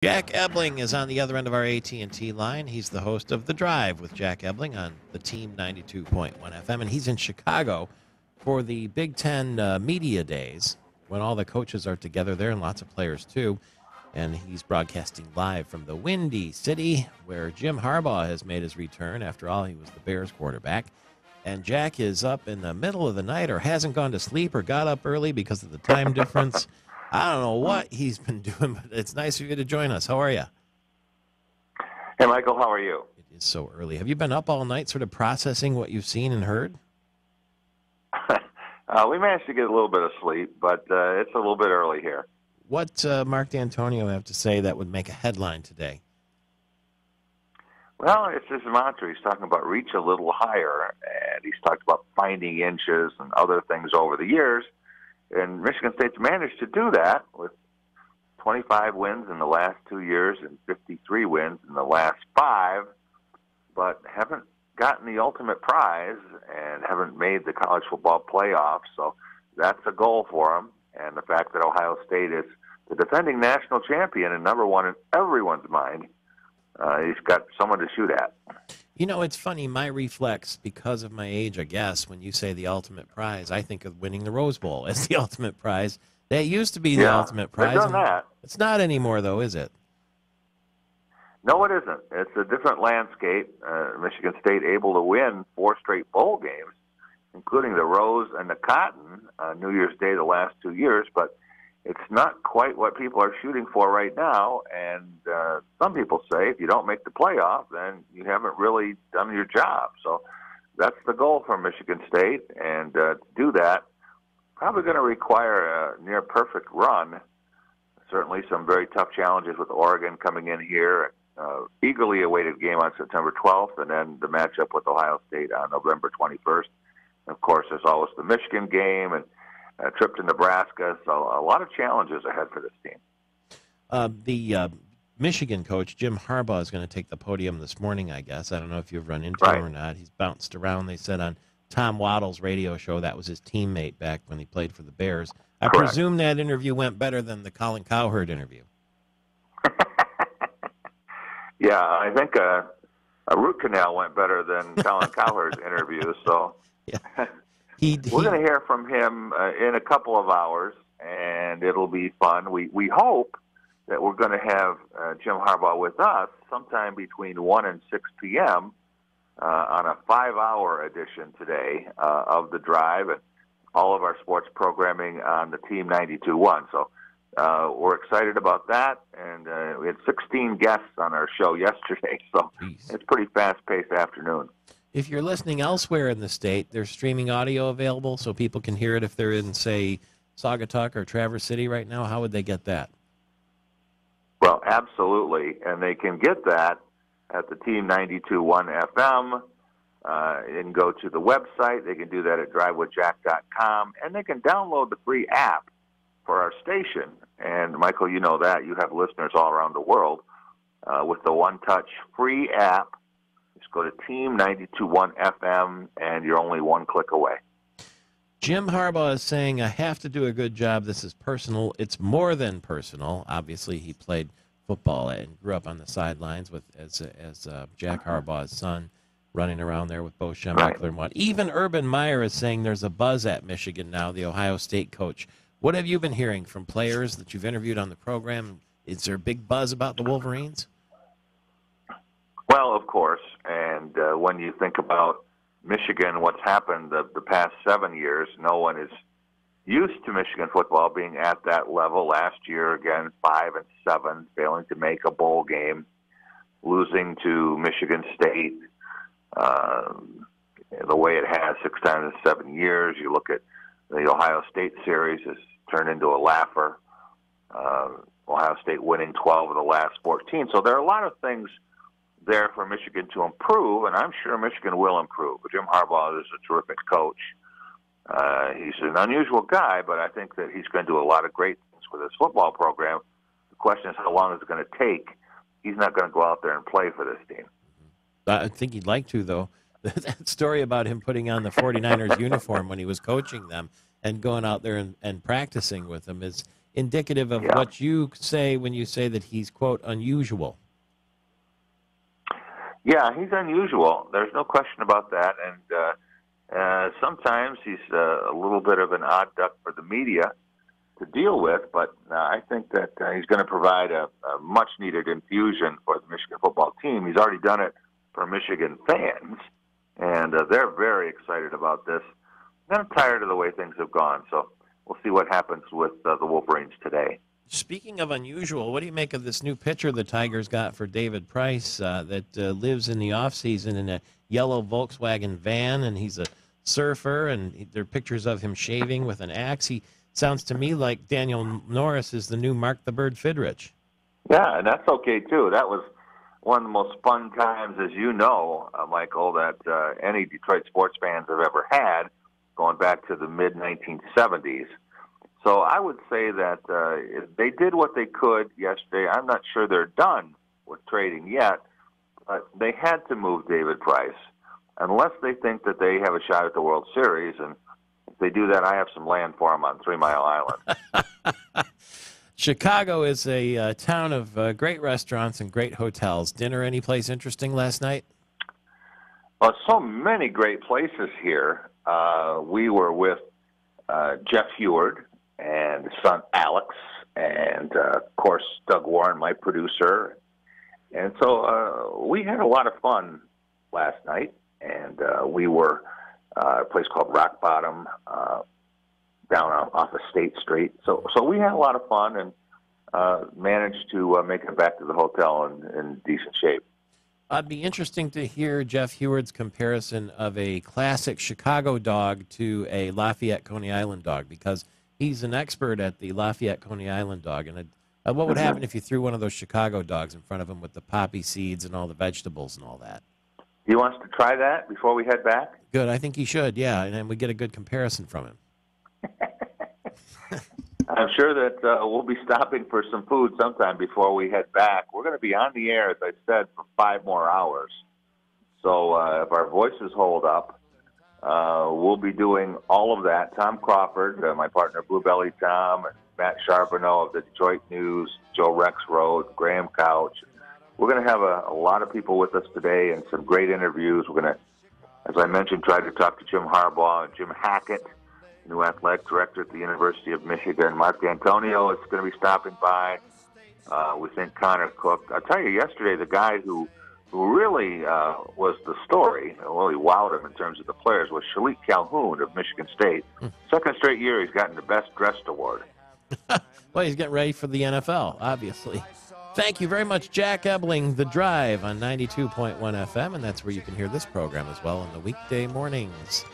Jack Ebling is on the other end of our AT&T line. He's the host of The Drive with Jack Ebling on the Team 92.1 FM, and he's in Chicago for the Big Ten Media Days when all the coaches are together there and lots of players too. And he's broadcasting live from the Windy City where Jim Harbaugh has made his return. After all, he was the Bears quarterback. And Jack is up in the middle of the night or hasn't gone to sleep or got up early because of the time difference. I don't know what he's been doing, but it's nice of you to join us. How are you? Hey, Michael, how are you? It is so early. Have you been up all night sort of processing what you've seen and heard? We managed to get a little bit of sleep, but it's a little bit early here. What Mark D'Antonio have to say that would make a headline today? Well, it's his mantra. He's talking about reach a little higher, and he's talked about finding inches and other things over the years. And Michigan State's managed to do that with 25 wins in the last 2 years and 53 wins in the last 5, but haven't gotten the ultimate prize and haven't made the college football playoffs. So that's a goal for him. And the fact that Ohio State is the defending national champion and number one in everyone's mind, he's got someone to shoot at. You know, it's funny, my reflex, because of my age, I guess, when you say the ultimate prize, I think of winning the Rose Bowl as the ultimate prize. That used to be the ultimate prize. They've done that. It's not anymore, though, is it? No, it isn't. It's a different landscape. Michigan State able to win 4 straight bowl games, including the Rose and the Cotton, New Year's Day the last 2 years, but it's not quite what people are shooting for right now, and some people say if you don't make the playoff, then you haven't really done your job. So that's the goal for Michigan State, and to do that, probably going to require a near-perfect run. Certainly some very tough challenges with Oregon coming in here, eagerly awaited game on September 12th, and then the matchup with Ohio State on November 21st. And of course, there's always the Michigan game, and a trip to Nebraska, so a lot of challenges ahead for this team. The Michigan coach, Jim Harbaugh, is going to take the podium this morning, I guess. I don't know if you've run into him or not. He's bounced around. They said on Tom Waddle's radio show that was his teammate back when he played for the Bears. I presume that interview went better than the Colin Cowherd interview. Yeah, I think a root canal went better than Colin Cowherd's interview, so... Yeah. We're going to hear from him in a couple of hours, and it'll be fun. We hope that we're going to have Jim Harbaugh with us sometime between 1 and 6 p.m. On a 5-hour edition today of The Drive and all of our sports programming on the Team 92.1. So we're excited about that, and we had 16 guests on our show yesterday, so It's a pretty fast-paced afternoon. If you're listening elsewhere in the state, there's streaming audio available so people can hear it if they're in, say, Saugatuck or Traverse City right now. How would they get that? Well, absolutely. And they can get that at the Team 92.1 FM and go to the website. They can do that at drivewithjack.com. And they can download the free app for our station. And, Michael, you know that. You have listeners all around the world. With the One Touch free app, go to Team 92.1 FM, and you're only one click away. Jim Harbaugh is saying, I have to do a good job. This is personal. It's more than personal. Obviously, he played football and grew up on the sidelines with as Jack Harbaugh's son, running around there with Bo Schembechler and what. Even Urban Meyer is saying there's a buzz at Michigan now, the Ohio State coach. What have you been hearing from players that you've interviewed on the program? Is there a big buzz about the Wolverines? Well, of course, and when you think about Michigan, what's happened the past 7 years, no one is used to Michigan football being at that level. Last year, again, 5-7, failing to make a bowl game, losing to Michigan State the way it has 6 times in 7 years. You look at the Ohio State series, it's turned into a laugher. Ohio State winning 12 of the last 14. So there are a lot of things there for Michigan to improve, and I'm sure Michigan will improve. But Jim Harbaugh is a terrific coach. He's an unusual guy, but I think that he's going to do a lot of great things with his football program. The question is how long is it going to take. He's not going to go out there and play for this team. I think he'd like to, though. That story about him putting on the 49ers uniform when he was coaching them and going out there and practicing with them is indicative of what you say when you say that he's, quote, unusual. Yeah, he's unusual. There's no question about that. And sometimes he's a little bit of an odd duck for the media to deal with, but I think that he's going to provide a much-needed infusion for the Michigan football team. He's already done it for Michigan fans, and they're very excited about this. I'm tired of the way things have gone, so we'll see what happens with the Wolverines today. Speaking of unusual, what do you make of this new pitcher the Tigers got for David Price that lives in the offseason in a yellow Volkswagen van, and he's a surfer, and there are pictures of him shaving with an axe? He sounds to me like Daniel Norris is the new Mark the Bird Fidrich. Yeah, and that's okay, too. That was one of the most fun times, as you know, Michael, that any Detroit sports fans have ever had, going back to the mid-1970s. So I would say that they did what they could yesterday. I'm not sure they're done with trading yet, but they had to move David Price, unless they think that they have a shot at the World Series. And if they do that, I have some land for them on 3 Mile Island. Chicago is a town of great restaurants and great hotels. Dinner any place interesting last night? Well, so many great places here. We were with Jeff Heward and his son Alex, and of course Doug Warren, my producer. And so we had a lot of fun last night, and we were at a place called Rock Bottom down off of State Street. So we had a lot of fun and managed to make it back to the hotel in decent shape. It'd be interesting to hear Jeff Heward's comparison of a classic Chicago dog to a Lafayette Coney Island dog, because he's an expert at the Lafayette Coney Island dog. And what would happen if you threw one of those Chicago dogs in front of him with the poppy seeds and all the vegetables and all that? He wants to try that before we head back? Good. I think he should, yeah, and then we get a good comparison from him. I'm sure that we'll be stopping for some food sometime before we head back. We're going to be on the air, as I said, for 5 more hours. So if our voices hold up, we'll be doing all of that. Tom Crawford, my partner, Blue Belly Tom, and Matt Charbonneau of the Detroit News, Joe Rexroad, Graham Couch. We're going to have a lot of people with us today and some great interviews. We're going to, as I mentioned, try to talk to Jim Harbaugh and Jim Hackett, new athletic director at the University of Michigan. Mark D'Antonio is going to be stopping by. We think Connor Cook. I'll tell you, yesterday, the guy who really was the story, really wowed him in terms of the players, was Shalik Calhoun of Michigan State. Second straight year he's gotten the Best Dressed Award. Well, he's getting ready for the NFL, obviously. Thank you very much, Jack Ebling, The Drive on 92.1 FM, and that's where you can hear this program as well on the weekday mornings.